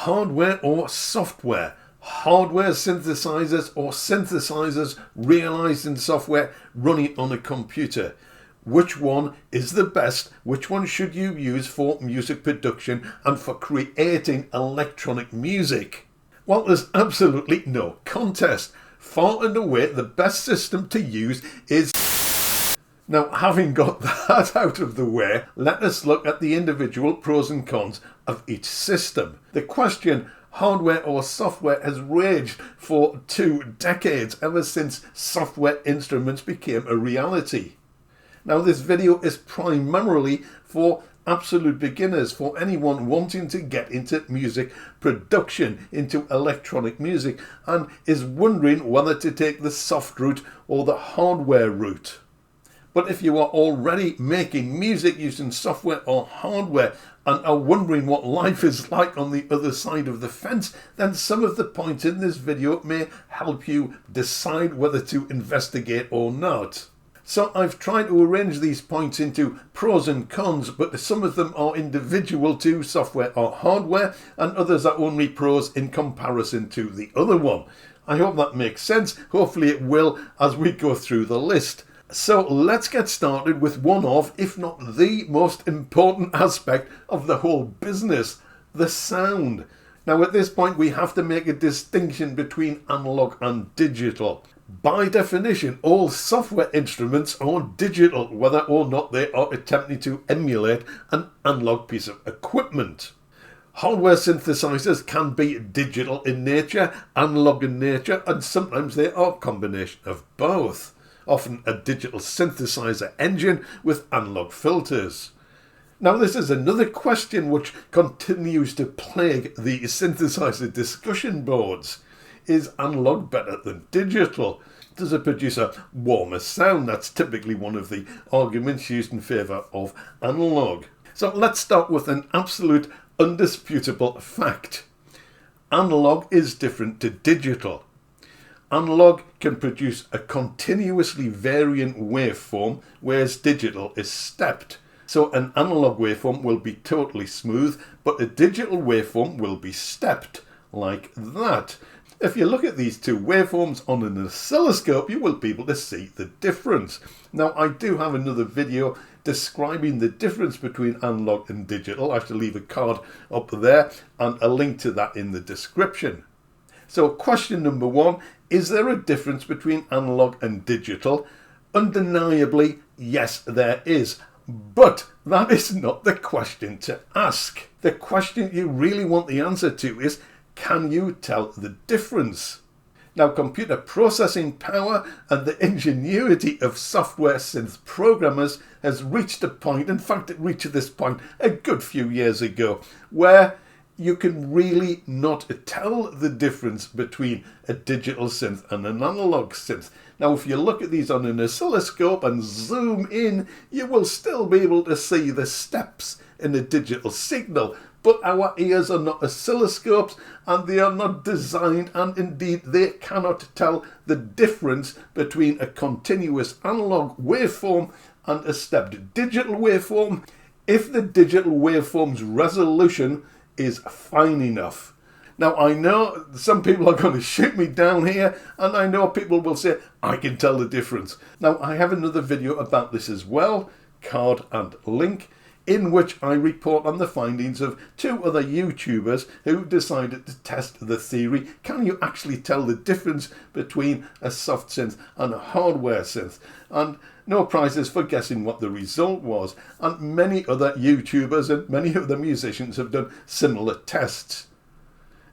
hardware or software, hardware synthesizers or synthesizers realized in software running on a computer. Which one is the best? Which one should you use for music production and for creating electronic music? Well, there's absolutely no contest. Far and away the best system to use is... Now, having got that out of the way, let us look at the individual pros and cons of each system. The question, hardware or software, has raged for 2 decades, ever since software instruments became a reality. Now, this video is primarily for absolute beginners, for anyone wanting to get into music production, into electronic music, and is wondering whether to take the soft route or the hardware route. But if you are already making music using software or hardware and are wondering what life is like on the other side of the fence, then some of the points in this video may help you decide whether to investigate or not. So I've tried to arrange these points into pros and cons, but some of them are individual to software or hardware, and others are only pros in comparison to the other one. I hope that makes sense. Hopefully it will as we go through the list. So let's get started with one of, if not the most important aspect of the whole business, the sound. Now at this point we have to make a distinction between analog and digital. By definition, all software instruments are digital, whether or not they are attempting to emulate an analog piece of equipment. Hardware synthesizers can be digital in nature, analog in nature, and sometimes they are a combination of both. Often a digital synthesizer engine with analog filters. Now this is another question which continues to plague the synthesizer discussion boards. Is analog better than digital? Does it produce a warmer sound? That's typically one of the arguments used in favour of analog. So let's start with an absolute undisputable fact. Analog is different to digital. Analog can produce a continuously varying waveform, whereas digital is stepped. So an analog waveform will be totally smooth, but a digital waveform will be stepped, like that. If you look at these two waveforms on an oscilloscope, you will be able to see the difference. Now, I do have another video describing the difference between analog and digital. I shall leave a card up there and a link to that in the description. So question number 1, is there a difference between analog and digital? Undeniably, yes, there is. But that is not the question to ask. The question you really want the answer to is, can you tell the difference? Now, computer processing power and the ingenuity of software synth programmers has reached a point, in fact it reached this point a good few years ago, where you can really not tell the difference between a digital synth and an analog synth. Now, if you look at these on an oscilloscope and zoom in, you will still be able to see the steps in a digital signal. But our ears are not oscilloscopes and they are not designed, and indeed they cannot tell the difference between a continuous analog waveform and a stepped digital waveform if the digital waveform's resolution is fine enough. Now, I know some people are going to shoot me down here, and I know people will say, I can tell the difference. Now, I have another video about this as well, card and link, in which I report on the findings of 2 other YouTubers who decided to test the theory. Can you actually tell the difference between a soft synth and a hardware synth? And no prizes for guessing what the result was. And many other YouTubers and many other musicians have done similar tests.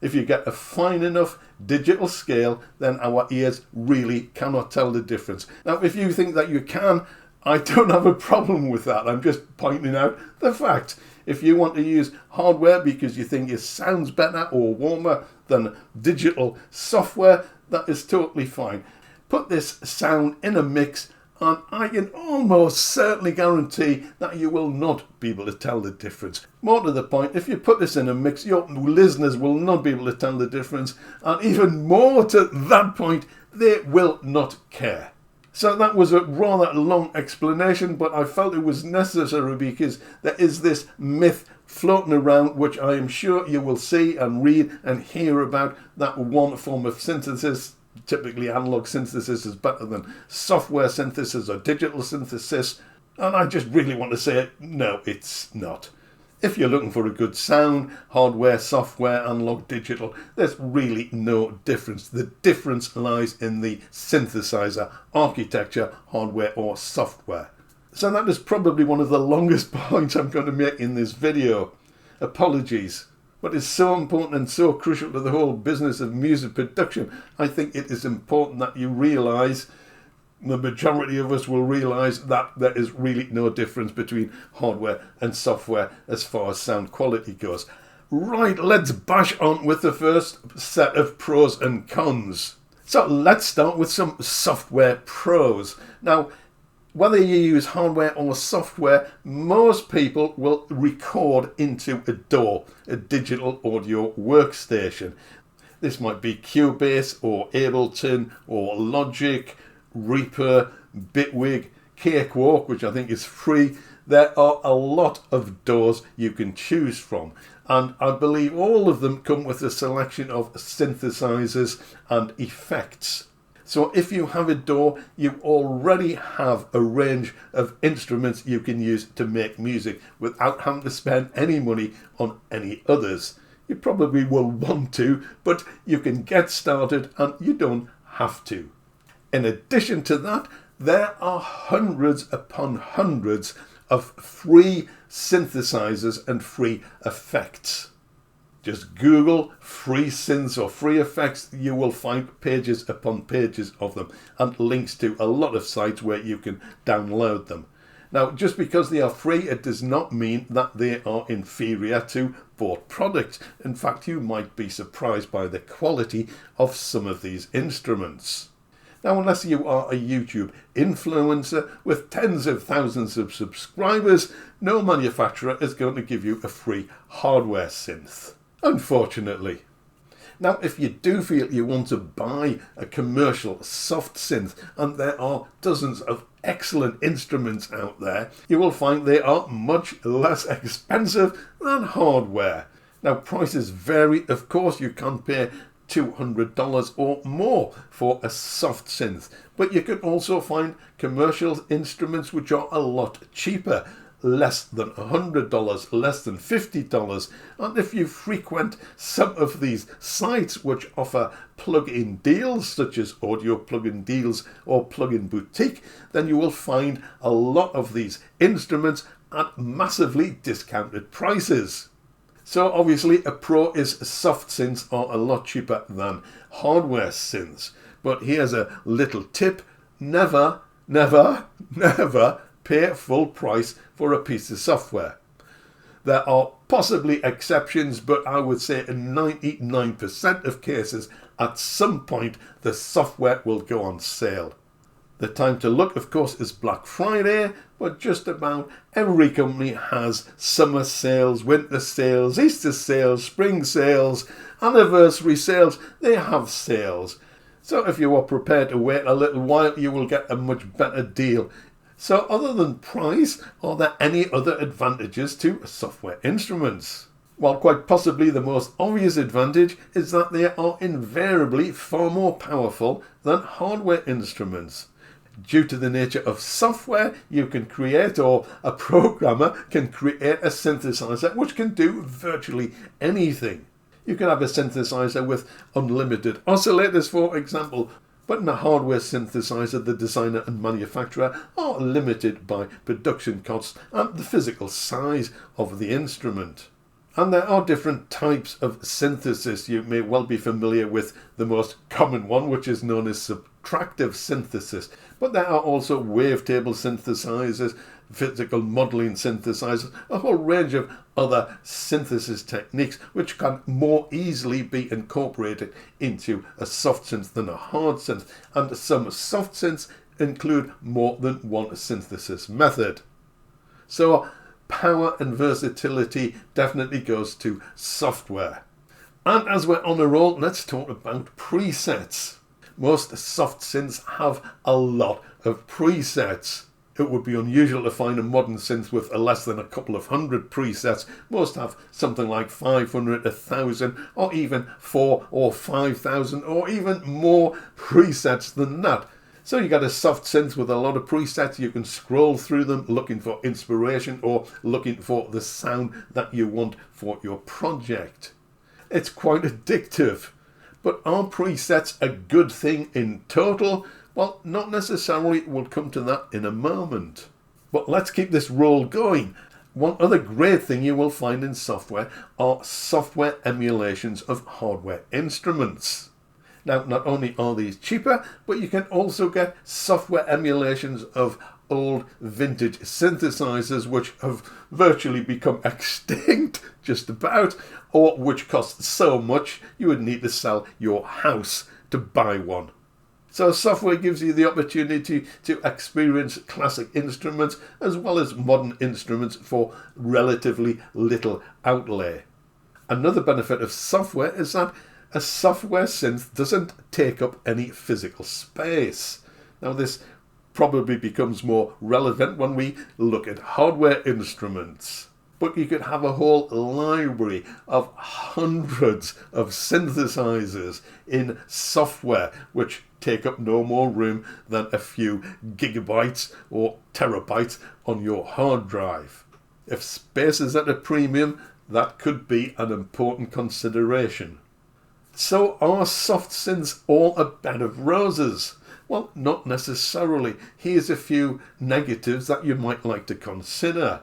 If you get a fine enough digital scale, then our ears really cannot tell the difference. Now, if you think that you can, I don't have a problem with that. I'm just pointing out the fact. If you want to use hardware because you think it sounds better or warmer than digital software, that is totally fine. Put this sound in a mix and I can almost certainly guarantee that you will not be able to tell the difference. More to the point, if you put this in a mix, your listeners will not be able to tell the difference, and even more to that point, they will not care. So that was a rather long explanation, but I felt it was necessary because there is this myth floating around, which I am sure you will see and read and hear about. That one form of synthesis, typically analog synthesis, is better than software synthesis or digital synthesis. And I just really want to say, no, it's not. If you're looking for a good sound, hardware, software, analog, digital, there's really no difference. The difference lies in the synthesizer, architecture, hardware or software. So that is probably one of the longest points I'm going to make in this video. Apologies. But it's so important and so crucial to the whole business of music production. I think it is important that you realise, the majority of us will realise, that there is really no difference between hardware and software as far as sound quality goes. Right, let's bash on with the first set of pros and cons. So let's start with some software pros. Now, whether you use hardware or software, most people will record into a DAW, a digital audio workstation. This might be Cubase or Ableton or Logic, Reaper, Bitwig, Cakewalk, which I think is free. There are a lot of DAWs you can choose from, and I believe all of them come with a selection of synthesizers and effects. So if you have a DAW, you already have a range of instruments you can use to make music without having to spend any money on any others. You probably will want to, but you can get started and you don't have to. In addition to that, there are hundreds upon hundreds of free synthesizers and free effects. Just Google free synths or free effects, you will find pages upon pages of them and links to a lot of sites where you can download them. Now, just because they are free, it does not mean that they are inferior to bought products. In fact, you might be surprised by the quality of some of these instruments. Now, unless you are a YouTube influencer with tens of thousands of subscribers, no manufacturer is going to give you a free hardware synth, unfortunately. Now, if you do feel you want to buy a commercial soft synth, and there are dozens of excellent instruments out there, you will find they are much less expensive than hardware. Now, prices vary, of course. You can pay $200 or more for a soft synth, but you can also find commercial instruments which are a lot cheaper, less than $100, less than $50. And if you frequent some of these sites which offer plug-in deals, such as Audio Plug-in Deals or Plug-in Boutique, then you will find a lot of these instruments at massively discounted prices. So obviously a pro is soft synths are a lot cheaper than hardware synths. But here's a little tip: never pay full price for a piece of software. There are possibly exceptions, but I would say in 99% of cases, at some point the software will go on sale. The time to look, of course, is Black Friday, but just about every company has summer sales, winter sales, Easter sales, spring sales, anniversary sales. They have sales. So if you are prepared to wait a little while, you will get a much better deal. So other than price, are there any other advantages to software instruments? Well, quite possibly the most obvious advantage is that they are invariably far more powerful than hardware instruments. Due to the nature of software, you can create, or a programmer can create, a synthesizer which can do virtually anything. You can have a synthesizer with unlimited oscillators, for example, but in a hardware synthesizer, the designer and manufacturer are limited by production costs and the physical size of the instrument. And there are different types of synthesis. You may well be familiar with the most common one, which is known as subtractive synthesis. But there are also wavetable synthesizers, physical modeling synthesizers, a whole range of other synthesis techniques which can more easily be incorporated into a soft synth than a hard synth. And some soft synths include more than one synthesis method. So power and versatility definitely goes to software. And as we're on a roll, let's talk about presets. Most soft synths have a lot of presets. It would be unusual to find a modern synth with less than a couple of hundred presets. Most have something like 500, 1,000, or even 4 or 5,000, or even more presets than that. So you got a soft synth with a lot of presets. You can scroll through them looking for inspiration or looking for the sound that you want for your project. It's quite addictive. But are presets a good thing in total? Well, not necessarily. We'll come to that in a moment. But let's keep this roll going. One other great thing you will find in software are software emulations of hardware instruments. Now, not only are these cheaper, but you can also get software emulations of old vintage synthesizers which have virtually become extinct, just about, or which cost so much you would need to sell your house to buy one. So software gives you the opportunity to experience classic instruments as well as modern instruments for relatively little outlay. Another benefit of software is that a software synth doesn't take up any physical space. Now this probably becomes more relevant when we look at hardware instruments. But you could have a whole library of hundreds of synthesizers in software which take up no more room than a few gigabytes or terabytes on your hard drive. If space is at a premium, that could be an important consideration. So are soft synths all a bed of roses? Well, not necessarily. Here's a few negatives that you might like to consider.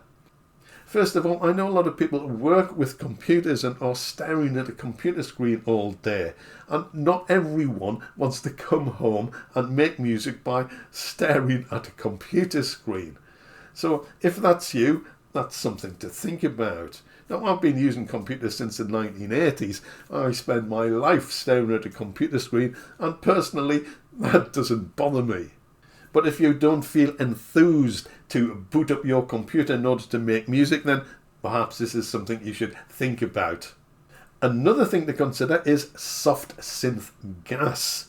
First of all, I know a lot of people work with computers and are staring at a computer screen all day. And not everyone wants to come home and make music by staring at a computer screen. So if that's you, that's something to think about. Now, I've been using computers since the 1980s. I spend my life staring at a computer screen, and personally, that doesn't bother me. But if you don't feel enthused to boot up your computer in order to make music, then perhaps this is something you should think about. Another thing to consider is soft synth G.A.S.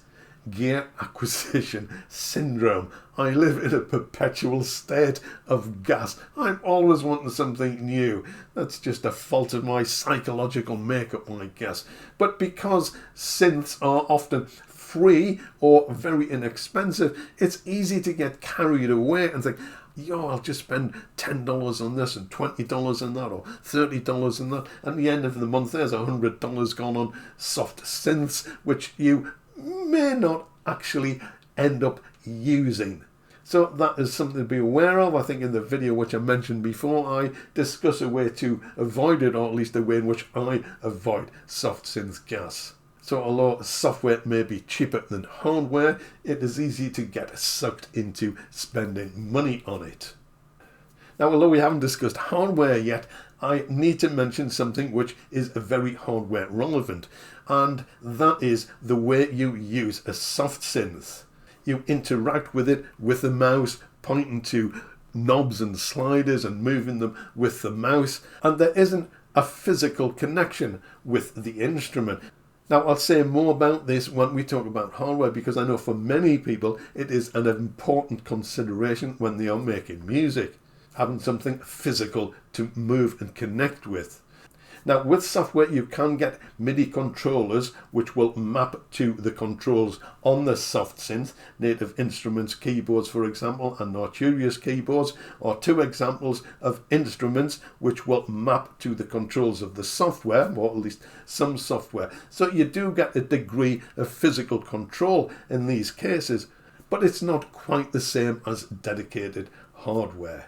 Gear acquisition syndrome. I live in a perpetual state of gas. I'm always wanting something new. That's just a fault of my psychological makeup, I guess. But because synths are often free or very inexpensive, it's easy to get carried away and think, yo, I'll just spend $10 on this and $20 on that or $30 on that. At the end of the month, there's $100 gone on soft synths, which you may not actually end up using. So that is something to be aware of. I think in the video which I mentioned before, I discuss a way to avoid it, or at least a way in which I avoid soft synth G.A.S. So although software may be cheaper than hardware, it is easy to get sucked into spending money on it. Now, although we haven't discussed hardware yet, I need to mention something which is very hardware relevant, and that is the way you use a soft synth. You interact with it with the mouse, pointing to knobs and sliders and moving them with the mouse, and there isn't a physical connection with the instrument. Now, I'll say more about this when we talk about hardware, because I know for many people it is an important consideration when they are making music, having something physical to move and connect with. Now, with software, you can get MIDI controllers which will map to the controls on the soft synth. Native Instruments keyboards, for example, and Arturia keyboards are two examples of instruments which will map to the controls of the software, or at least some software. So you do get a degree of physical control in these cases, but it's not quite the same as dedicated hardware.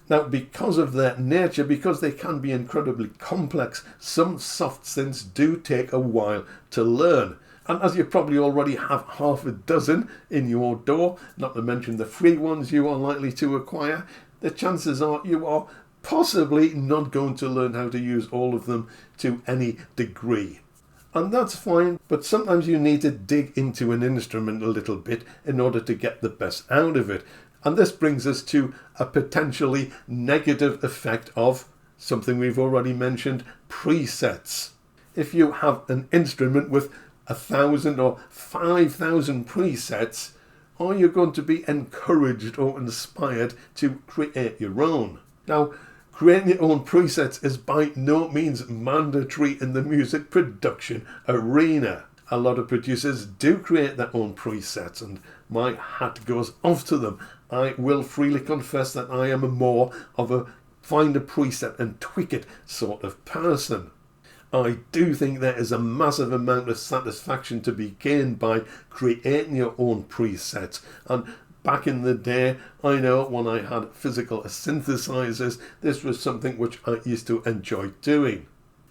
Now, because of their nature, because they can be incredibly complex, some soft synths do take a while to learn. And as you probably already have half a dozen in your door, not to mention the free ones you are likely to acquire, the chances are you are possibly not going to learn how to use all of them to any degree. And that's fine, but sometimes you need to dig into an instrument a little bit in order to get the best out of it. And this brings us to a potentially negative effect of something we've already mentioned, presets. If you have an instrument with 1,000 or 5,000 presets, are you going to be encouraged or inspired to create your own? Now, creating your own presets is by no means mandatory in the music production arena. A lot of producers do create their own presets, and my hat goes off to them. I will freely confess that I am more of a find a preset and tweak it sort of person. I do think there is a massive amount of satisfaction to be gained by creating your own presets. And back in the day, I know when I had physical synthesizers, this was something which I used to enjoy doing.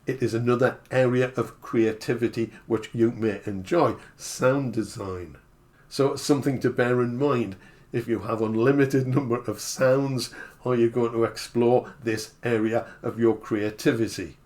It is another area of creativity which you may enjoy, sound design. So something to bear in mind. If you have unlimited number of sounds, are you going to explore this area of your creativity?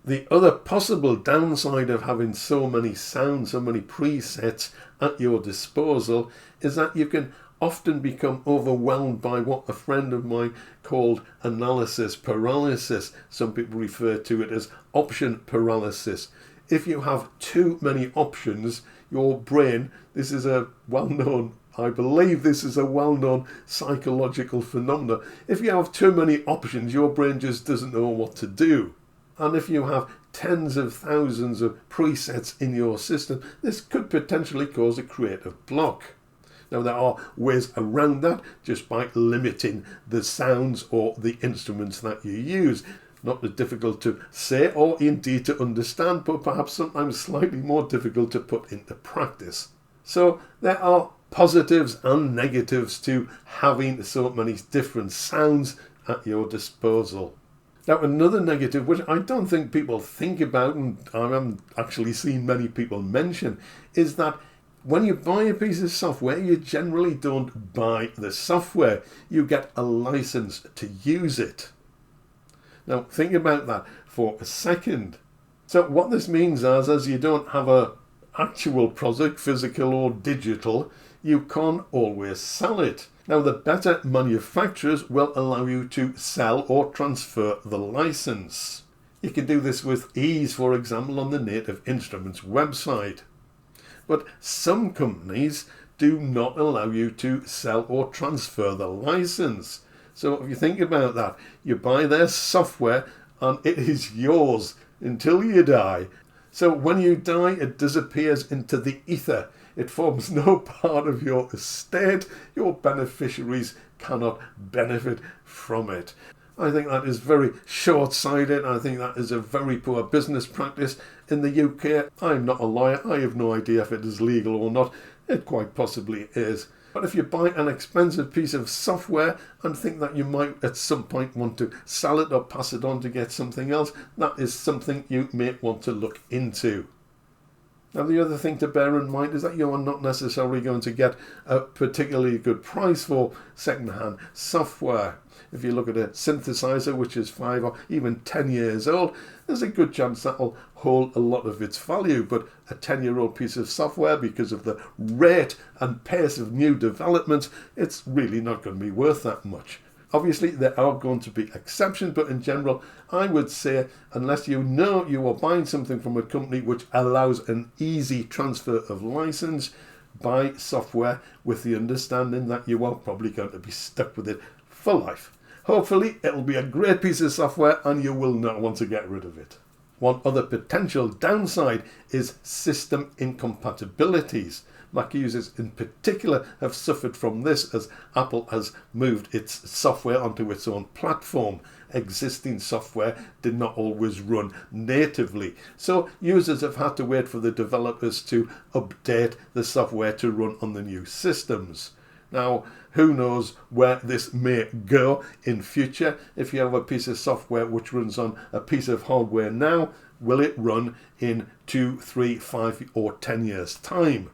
The other possible downside of having so many sounds, so many presets at your disposal, is that you can often become overwhelmed by what a friend of mine called analysis paralysis. Some people refer to it as option paralysis. If you have too many options, your brain, I believe this is a well-known psychological phenomenon. If you have too many options, your brain just doesn't know what to do. And if you have tens of thousands of presets in your system, this could potentially cause a creative block. Now, there are ways around that just by limiting the sounds or the instruments that you use. Not as difficult to say or indeed to understand, but perhaps sometimes slightly more difficult to put into practice. So there are positives and negatives to having so many different sounds at your disposal. Now, another negative, which I don't think people think about, and I haven't actually seen many people mention, is that when you buy a piece of software, you generally don't buy the software. You get a license to use it. Now, think about that for a second. So what this means is you don't have an actual product, physical or digital, you can't always sell it. Now, the better manufacturers will allow you to sell or transfer the license. You can do this with ease, for example, on the Native Instruments website. But some companies do not allow you to sell or transfer the license. So if you think about that, you buy their software and it is yours until you die. So when you die, it disappears into the ether. It forms no part of your estate. Your beneficiaries cannot benefit from it. I think that is very short-sighted. I think that is a very poor business practice in the UK. I'm not a lawyer. I have no idea if it is legal or not. It quite possibly is. But if you buy an expensive piece of software and think that you might at some point want to sell it or pass it on to get something else, that is something you may want to look into. Now, the other thing to bear in mind is that you are not necessarily going to get a particularly good price for second-hand software. If you look at a synthesizer which is 5 or even 10 years old, there's a good chance that will hold a lot of its value. But a 10-year-old piece of software, because of the rate and pace of new developments, it's really not going to be worth that much. Obviously, there are going to be exceptions, but in general, I would say, unless you know you are buying something from a company which allows an easy transfer of license, buy software with the understanding that you are probably going to be stuck with it for life. Hopefully, it'll be a great piece of software and you will not want to get rid of it. One other potential downside is system incompatibilities. Mac users in particular have suffered from this as Apple has moved its software onto its own platform. Existing software did not always run natively, so users have had to wait for the developers to update the software to run on the new systems. Now, who knows where this may go in future? If you have a piece of software which runs on a piece of hardware now, will it run in 2, 3, 5 or 10 years' time?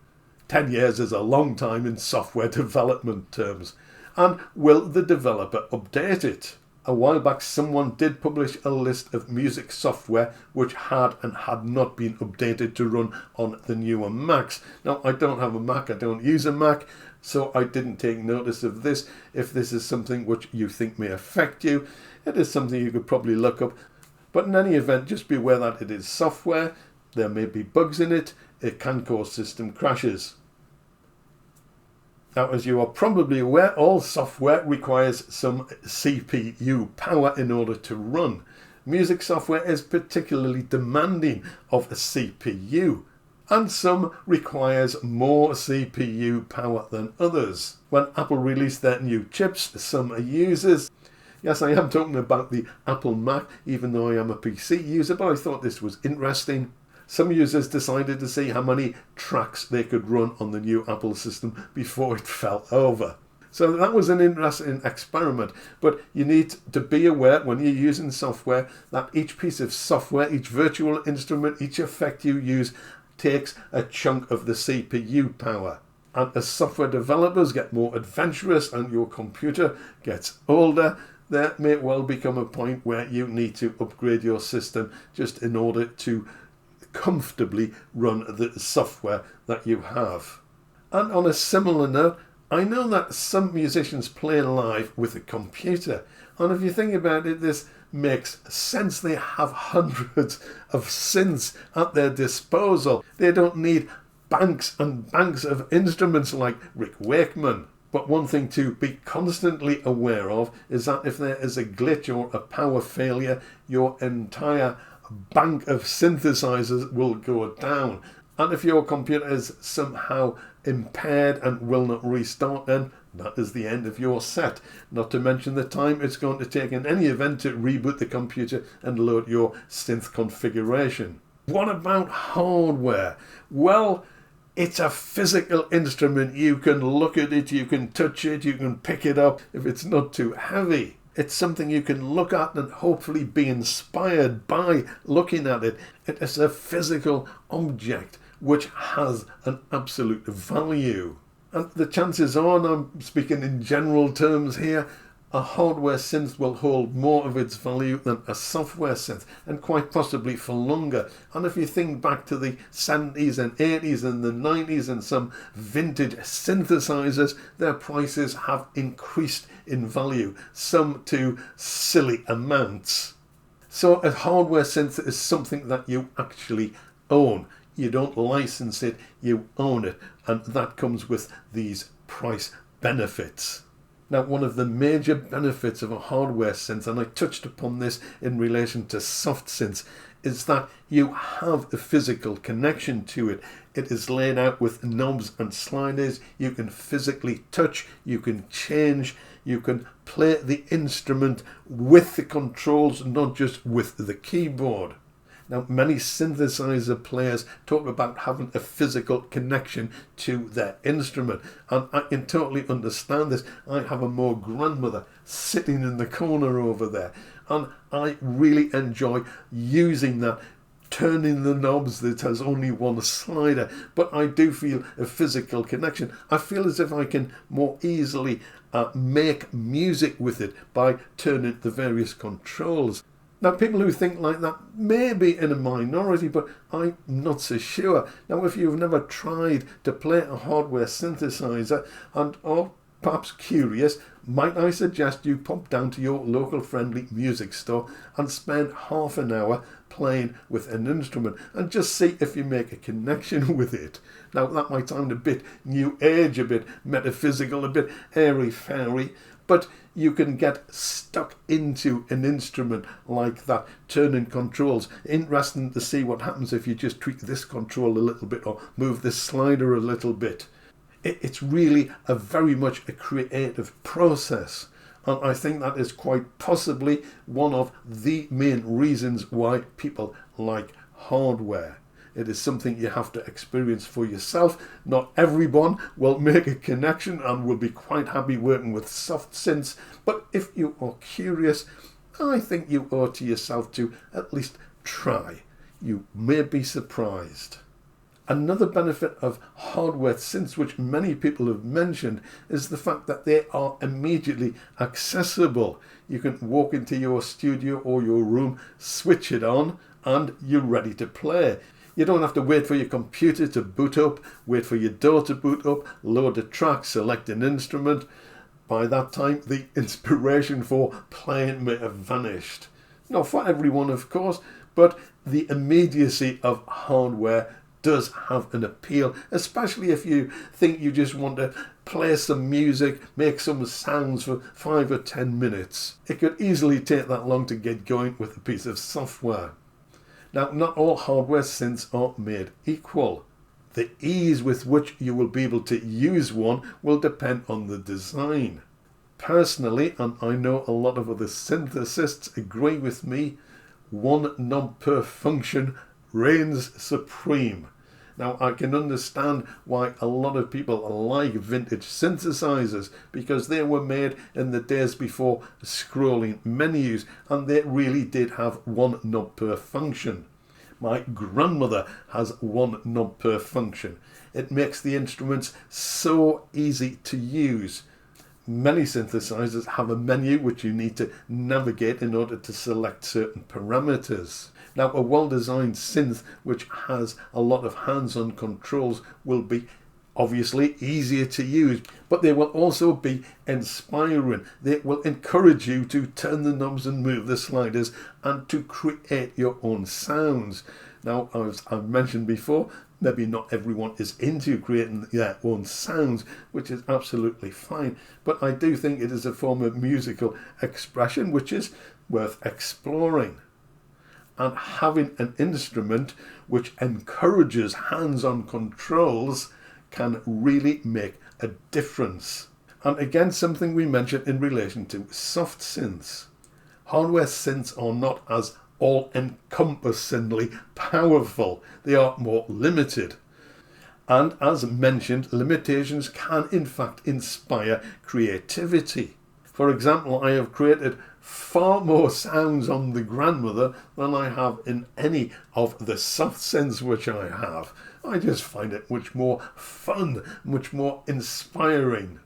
10 years is a long time in software development terms. And will the developer update it? A while back, someone did publish a list of music software which had and had not been updated to run on the newer Macs. Now, I don't have a Mac, I don't use a Mac, so I didn't take notice of this. If this is something which you think may affect you, it is something you could probably look up. But in any event, just be aware that it is software, there may be bugs in it, it can cause system crashes. Now, as you are probably aware, all software requires some CPU power in order to run. Music software is particularly demanding of a CPU, and some requires more CPU power than others. When Apple released their new chips, some users, yes, I am talking about the Apple Mac, even though I am a PC user, but I thought this was interesting. Some users decided to see how many tracks they could run on the new Apple system before it fell over. So that was an interesting experiment, but you need to be aware when you're using software that each piece of software, each virtual instrument, each effect you use takes a chunk of the CPU power. And as software developers get more adventurous and your computer gets older, there may well become a point where you need to upgrade your system just in order to comfortably run the software that you have. And on a similar note, I know that some musicians play live with a computer, and if you think about it, this makes sense. They have hundreds of synths at their disposal. They don't need banks and banks of instruments like Rick Wakeman. But one thing to be constantly aware of is that if there is a glitch or a power failure, your entire bank of synthesizers will go down. And if your computer is somehow impaired and will not restart, then that is the end of your set. Not to mention the time it's going to take in any event to reboot the computer and load your synth configuration. What about hardware? Well, it's a physical instrument. You can look at it, you can touch it, you can pick it up if it's not too heavy. It's something you can look at and hopefully be inspired by looking at it. It is a physical object which has an absolute value. And the chances are, and I'm speaking in general terms here, a hardware synth will hold more of its value than a software synth, and quite possibly for longer. And if you think back to the 70s and 80s and the 90s and some vintage synthesizers, their prices have increased in value, some to silly amounts. So a hardware synth is something that you actually own. You don't license it, you own it, and that comes with these price benefits. Now, one of the major benefits of a hardware synth, and I touched upon this in relation to soft synths, is that you have a physical connection to it. It is laid out with knobs and sliders. You can physically touch, you can change, you can play the instrument with the controls, not just with the keyboard. Now, many synthesizer players talk about having a physical connection to their instrument, and I can totally understand this. I have a Moog grandmother sitting in the corner over there, and I really enjoy using that, turning the knobs that has only one slider, but I do feel a physical connection. I feel as if I can more easily make music with it by turning the various controls. Now, people who think like that may be in a minority, but I'm not so sure. Now, if you've never tried to play a hardware synthesizer and are perhaps curious, might I suggest you pop down to your local friendly music store and spend half an hour playing with an instrument and just see if you make a connection with it. Now, that might sound a bit new age, a bit metaphysical, a bit airy-fairy, but you can get stuck into an instrument like that, turning controls. Interesting to see what happens if you just tweak this control a little bit or move this slider a little bit. It's really very much a creative process. And I think that is quite possibly one of the main reasons why people like hardware. It is something you have to experience for yourself. Not everyone will make a connection and will be quite happy working with soft synths, but if you are curious, I think you owe it to yourself to at least try. You may be surprised. Another benefit of hardware synths, which many people have mentioned, is the fact that they are immediately accessible. You can walk into your studio or your room, switch it on, and you're ready to play. You don't have to wait for your computer to boot up, wait for your door to boot up, load a track, select an instrument. By that time, the inspiration for playing may have vanished. Not for everyone, of course, but the immediacy of hardware does have an appeal, especially if you think you just want to play some music, make some sounds for 5 or 10 minutes. It could easily take that long to get going with a piece of software. Now, not all hardware synths are made equal. The ease with which you will be able to use one will depend on the design. Personally, and I know a lot of other synthesists agree with me, one knob per function reigns supreme. Now, I can understand why a lot of people like vintage synthesizers, because they were made in the days before scrolling menus, and they really did have one knob per function. My grandmother has one knob per function. It makes the instruments so easy to use. Many synthesizers have a menu which you need to navigate in order to select certain parameters. Now, a well-designed synth which has a lot of hands-on controls will be obviously easier to use, but they will also be inspiring. They will encourage you to turn the knobs and move the sliders and to create your own sounds. Now, as I've mentioned before, maybe not everyone is into creating their own sounds, which is absolutely fine, but I do think it is a form of musical expression which is worth exploring. And having an instrument which encourages hands-on controls can really make a difference. And again, something we mentioned in relation to soft synths. Hardware synths are not as all-encompassingly powerful. They are more limited. And as mentioned, limitations can in fact inspire creativity. For example, I have created far more sounds on the grandmother than I have in any of the soft synths which I have. I just find it much more fun, much more inspiring.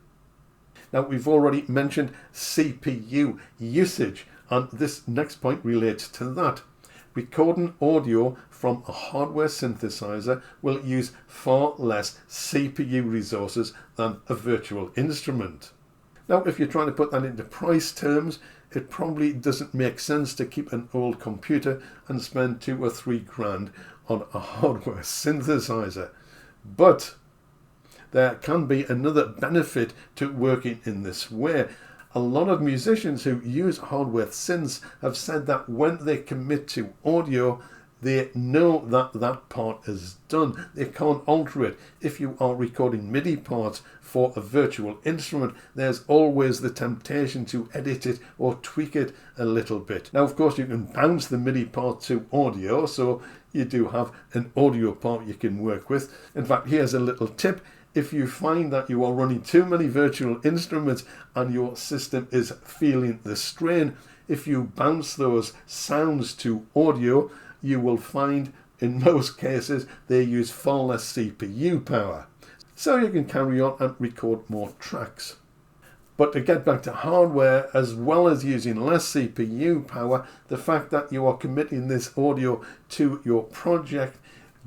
Now, we've already mentioned CPU usage, and this next point relates to that. Recording audio from a hardware synthesizer will use far less CPU resources than a virtual instrument. Now, if you're trying to put that into price terms, it probably doesn't make sense to keep an old computer and spend $2 or $3 grand on a hardware synthesizer. But there can be another benefit to working in this way. A lot of musicians who use hardware synths have said that when they commit to audio, they know that that part is done. They can't alter it. If you are recording MIDI parts for a virtual instrument, there's always the temptation to edit it or tweak it a little bit. Now, of course, you can bounce the MIDI part to audio, so you do have an audio part you can work with. In fact, here's a little tip. If you find that you are running too many virtual instruments and your system is feeling the strain, if you bounce those sounds to audio, you will find in most cases they use far less CPU power. So you can carry on and record more tracks. But to get back to hardware, as well as using less CPU power, the fact that you are committing this audio to your project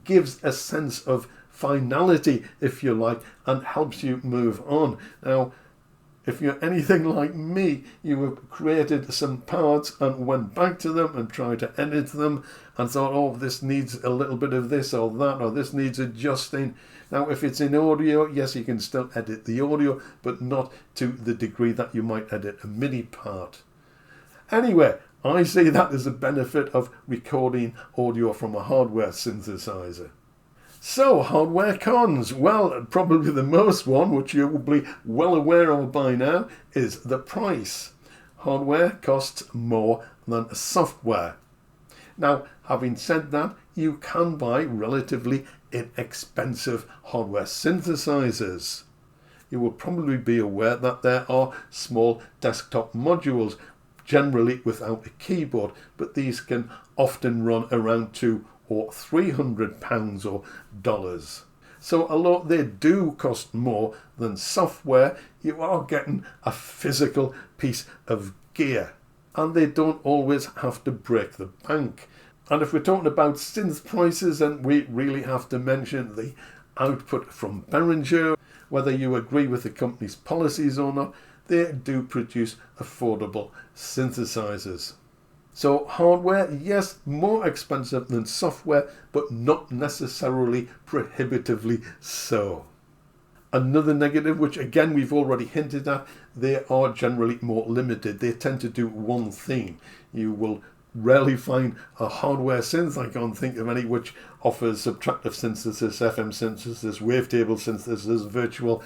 gives a sense of finality, if you like, and helps you move on. Now, if you're anything like me, you have created some parts and went back to them and tried to edit them and thought, oh, this needs a little bit of this or that, or this needs adjusting. Now, if it's in audio, yes, you can still edit the audio, but not to the degree that you might edit a MIDI part. Anyway, I see that as a benefit of recording audio from a hardware synthesizer. So, hardware cons. Well, probably the most one, which you're probably well aware of by now, is the price. Hardware costs more than software. Now, having said that, you can buy relatively inexpensive hardware synthesizers. You will probably be aware that there are small desktop modules, generally without a keyboard, but these can often run around $200 or £300 or dollars. So although they do cost more than software, you are getting a physical piece of gear, and they don't always have to break the bank. And if we're talking about synth prices, then we really have to mention the output from Behringer. Whether you agree with the company's policies or not, they do produce affordable synthesizers. So hardware, yes, more expensive than software, but not necessarily prohibitively so. Another negative, which again we've already hinted at, they are generally more limited. They tend to do one thing. You will rarely find a hardware synth, I can't think of any, which offers subtractive synthesis, FM synthesis, wavetable synthesis, virtual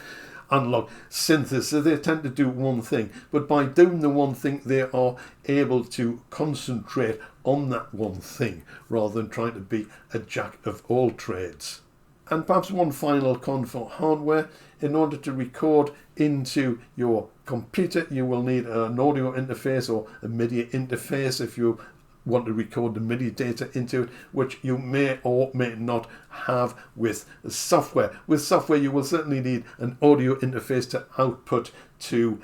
analog synthesis. So they tend to do one thing, but by doing the one thing they are able to concentrate on that one thing rather than trying to be a jack of all trades. And perhaps one final con for hardware: in order to record into your computer you will need an audio interface or a MIDI interface if you want to record the MIDI data into it, which you may or may not have with software. With software you will certainly need an audio interface to output to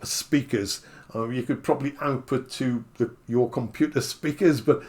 speakers. You could probably output to your computer speakers, but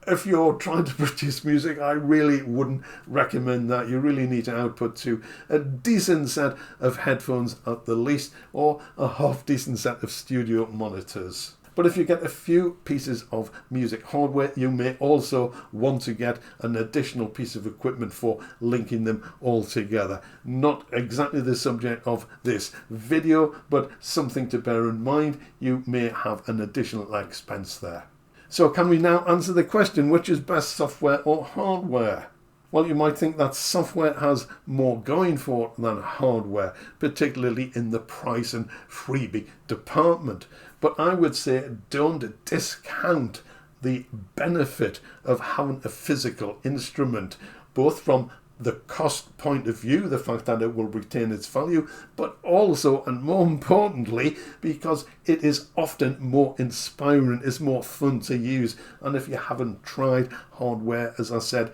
if you're trying to produce music, I really wouldn't recommend that. You really need to output to a decent set of headphones at the least, or a half decent set of studio monitors. But if you get a few pieces of music hardware, you may also want to get an additional piece of equipment for linking them all together. Not exactly the subject of this video, but something to bear in mind. You may have an additional expense there. So can we now answer the question, which is best, software or hardware? Well, you might think that software has more going for it than hardware, particularly in the price and freebie department. But I would say don't discount the benefit of having a physical instrument, both from the cost point of view, the fact that it will retain its value, but also, and more importantly, because it is often more inspiring, it's more fun to use. And if you haven't tried hardware, as I said,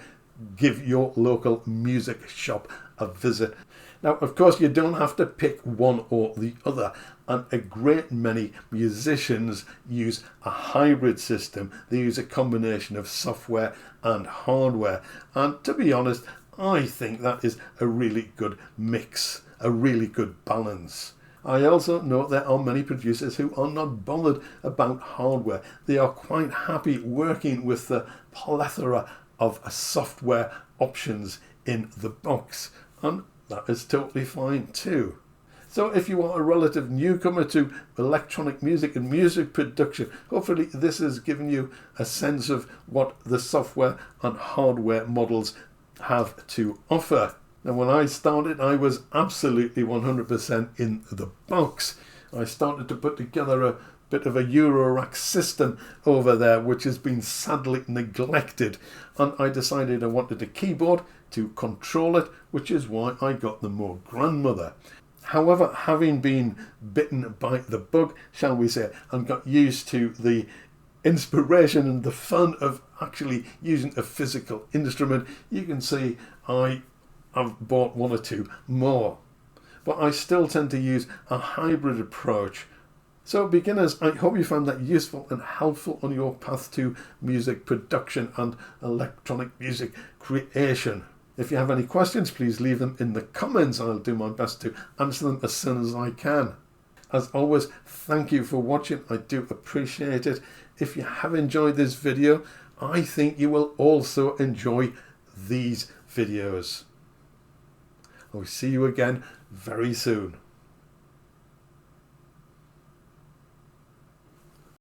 give your local music shop a visit. Now, of course, you don't have to pick one or the other, and a great many musicians use a hybrid system. They use a combination of software and hardware, and to be honest, I think that is a really good mix, a really good balance. I also know there are many producers who are not bothered about hardware. They are quite happy working with the plethora of software options in the box, and that is totally fine too. So if you are a relative newcomer to electronic music and music production, hopefully this has given you a sense of what the software and hardware models have to offer. Now, when I started, I was absolutely 100% in the box. I started to put together a bit of a Eurorack system over there, which has been sadly neglected, and I decided I wanted a keyboard to control it, which is why I got the Moog Grandmother. However, having been bitten by the bug, shall we say, and got used to the inspiration and the fun of actually using a physical instrument, you can see I have bought one or two more. But I still tend to use a hybrid approach. So beginners, I hope you found that useful and helpful on your path to music production and electronic music creation. If you have any questions, please leave them in the comments. I'll do my best to answer them as soon as I can. As always, thank you for watching. I do appreciate it. If you have enjoyed this video, I think you will also enjoy these videos. I'll see you again very soon.